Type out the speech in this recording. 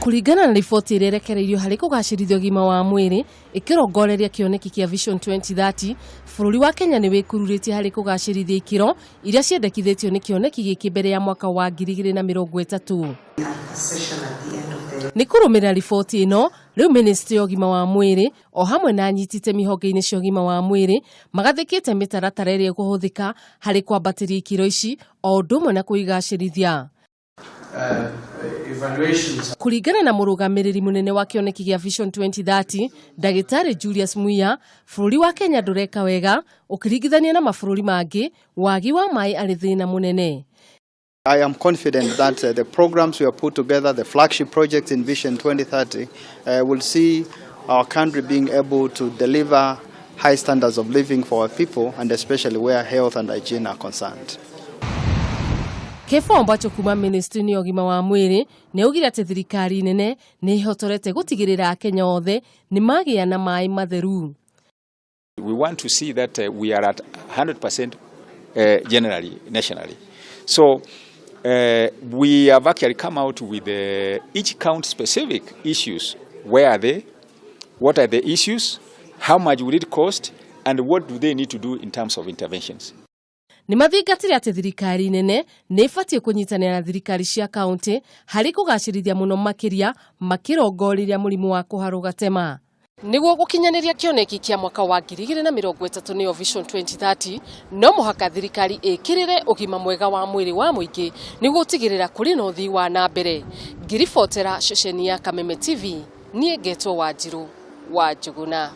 Kuringana na riboti ĩrĩa ĩrekereirio harĩ kũgacĩrithia ũgima wa mwĩrĩ ĩkĩrongoreria kĩoneki kĩa Vision 2030, bũrũri wa Kenya nĩ wĩkururĩtie harĩ kũgacĩrithia ikĩro iria ciendekithĩtio nĩ kĩoneki gĩkĩ mbere ya mwaka wa 2030. Nĩ kũrũmĩrĩra riboti ĩno, rĩu Ministry ya ũgima wa mwĩrĩ o hamwe na anyiti itemi honge-inĩ cia ũgima wa mwĩrĩ magathĩkĩte mĩtaratara ĩrĩa kũhũthĩka harĩ kwambatĩria ikĩro ici o ũndũ ũmwe na kũigacĩrithia. Kuringana na mũrũgamĩrĩri mũnene wa kĩoneki gĩa Vision 2030, Ndagĩtarĩ Julius Muia, bũrũri wa Kenya ndũreka wega ũkĩringithania na mabũrũri mangĩ, wagi wa maĩ arĩ thĩna mũnene. I am confident that the programs we have put together, the flagship projects in Vision 2030, will see our country being able to deliver high standards of living for our people, and especially where health and hygiene are concerned. Kĩbao ambacho kuma Ministry ya ũgima wa mwĩrĩ nĩ augire atĩ thirikari nene nĩ ihotorete gũtigĩrĩra Akenya othe nĩ magĩa na maĩ matheru. We want to see that we are at 100% generally, nationally. So we have actually come out with each county specific issues. Where are they? What are the issues? How much would it cost? And what do they need to do in terms of interventions? Nĩ mathingatire atĩ thirikari nene nĩ ibatie kũnyitanĩra na thirikari cia kaunti harĩ kũgacĩrithia mũno makĩria makĩrongoreria mũrimũ wa kũharwo gatema. Nĩguo gũkinyanĩria kĩoneki kĩa mwaka wa 2030 nĩyo Vision 2030, no mũhaka thirikari ĩkĩrĩre ũgima mwega wa mwĩrĩ wa mũingĩ nĩguo gũtigĩrĩra kũrĩ na ũthii wa na mbere. Ngiribotera ceceni ya Kameme TV, niĩ ngetwo Wanjirũ wa Njuguna.